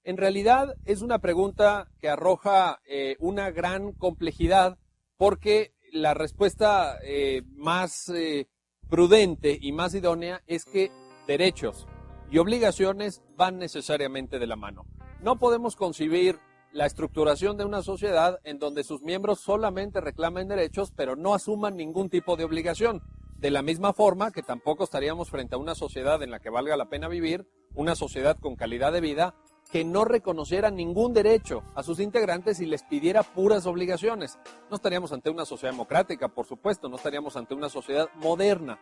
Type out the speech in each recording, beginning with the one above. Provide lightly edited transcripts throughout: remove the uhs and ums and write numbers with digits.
En realidad es una pregunta que arroja una gran complejidad porque la respuesta más prudente y más idónea es que derechos y obligaciones van necesariamente de la mano. No podemos concebir la estructuración de una sociedad en donde sus miembros solamente reclamen derechos pero no asuman ningún tipo de obligación. De la misma forma que tampoco estaríamos frente a una sociedad en la que valga la pena vivir, una sociedad con calidad de vida, que no reconociera ningún derecho a sus integrantes y les pidiera puras obligaciones. No estaríamos ante una sociedad democrática, por supuesto, no estaríamos ante una sociedad moderna.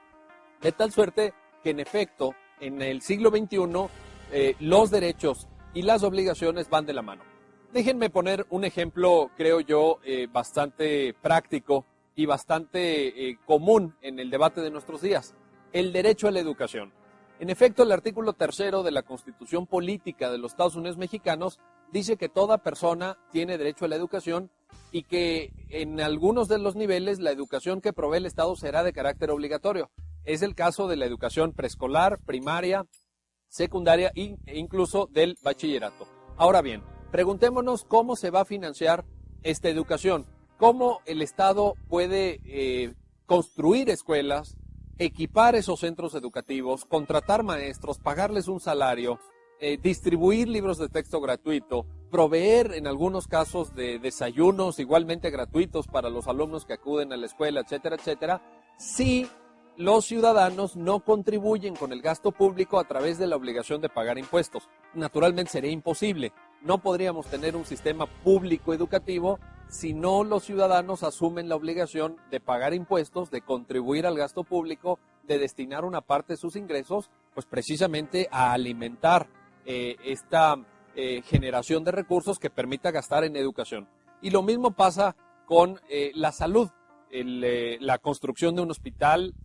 De tal suerte que, en efecto, en el siglo XXI, los derechos y las obligaciones van de la mano. Déjenme poner un ejemplo, creo yo, bastante práctico y bastante común en el debate de nuestros días: el derecho a la educación. En efecto, el artículo 3 de la Constitución Política de los Estados Unidos Mexicanos dice que toda persona tiene derecho a la educación y que en algunos de los niveles la educación que provee el Estado será de carácter obligatorio. Es el caso de la educación preescolar, primaria, secundaria e incluso del bachillerato. Ahora bien, preguntémonos cómo se va a financiar esta educación, cómo el Estado puede construir escuelas, equipar esos centros educativos, contratar maestros, pagarles un salario, distribuir libros de texto gratuito, proveer en algunos casos de desayunos igualmente gratuitos para los alumnos que acuden a la escuela, etcétera, etcétera, si los ciudadanos no contribuyen con el gasto público a través de la obligación de pagar impuestos. Naturalmente sería imposible. No podríamos tener un sistema público educativo si no los ciudadanos asumen la obligación de pagar impuestos, de contribuir al gasto público, de destinar una parte de sus ingresos, pues precisamente a alimentar esta generación de recursos que permita gastar en educación. Y lo mismo pasa con la salud, la construcción de un hospital,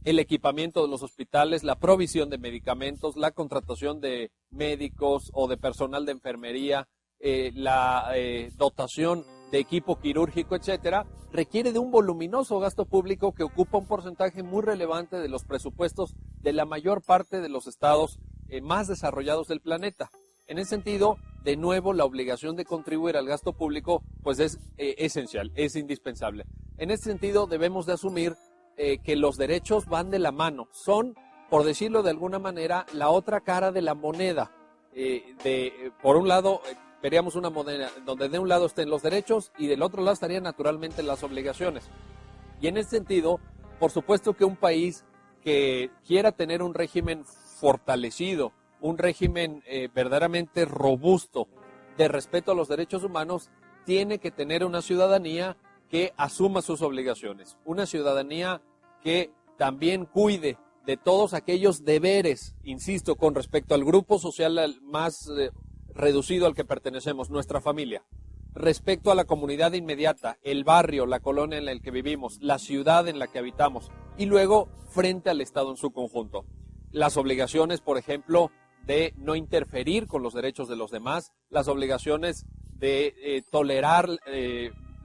el equipamiento de los hospitales, la provisión de medicamentos, la contratación de médicos o de personal de enfermería, la dotación de equipo quirúrgico, etcétera, requiere de un voluminoso gasto público que ocupa un porcentaje muy relevante de los presupuestos de la mayor parte de los estados más desarrollados del planeta. En ese sentido, de nuevo, la obligación de contribuir al gasto público pues es esencial, es indispensable. En ese sentido, debemos de asumir que los derechos van de la mano, son, por decirlo de alguna manera, la otra cara de la moneda. Por un lado, veríamos una moneda donde de un lado estén los derechos y del otro lado estarían naturalmente las obligaciones. Y en ese sentido, por supuesto que un país que quiera tener un régimen fortalecido, un régimen verdaderamente robusto de respeto a los derechos humanos, tiene que tener una ciudadanía que asuma sus obligaciones, una ciudadanía que también cuide de todos aquellos deberes, insisto, con respecto al grupo social más reducido al que pertenecemos, nuestra familia, respecto a la comunidad inmediata, el barrio, la colonia en la que vivimos, la ciudad en la que habitamos, y luego frente al Estado en su conjunto. Las obligaciones, por ejemplo, de no interferir con los derechos de los demás, las obligaciones de tolerar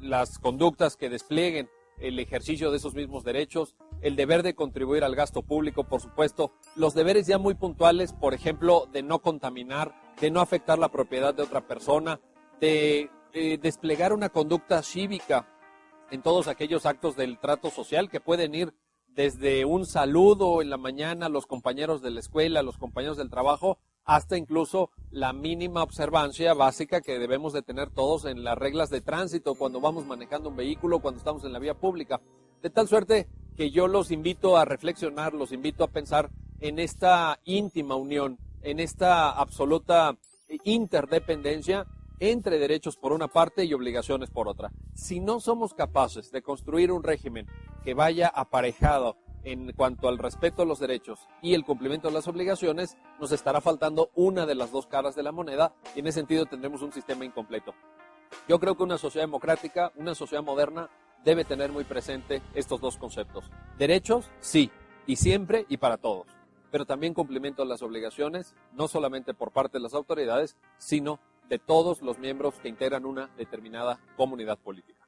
las conductas que desplieguen el ejercicio de esos mismos derechos, el deber de contribuir al gasto público, por supuesto, los deberes ya muy puntuales, por ejemplo, de no contaminar, de no afectar la propiedad de otra persona, de desplegar una conducta cívica en todos aquellos actos del trato social que pueden ir desde un saludo en la mañana a los compañeros de la escuela, a los compañeros del trabajo, hasta incluso la mínima observancia básica que debemos de tener todos en las reglas de tránsito cuando vamos manejando un vehículo, cuando estamos en la vía pública. De tal suerte que yo los invito a reflexionar, los invito a pensar en esta íntima unión, en esta absoluta interdependencia entre derechos por una parte y obligaciones por otra. Si no somos capaces de construir un régimen que vaya aparejado en cuanto al respeto a los derechos y el cumplimiento de las obligaciones, nos estará faltando una de las dos caras de la moneda y en ese sentido tendremos un sistema incompleto. Yo creo que una sociedad democrática, una sociedad moderna, debe tener muy presente estos dos conceptos. Derechos, sí, y siempre y para todos, pero también cumplimiento de las obligaciones, no solamente por parte de las autoridades, sino de todos los miembros que integran una determinada comunidad política.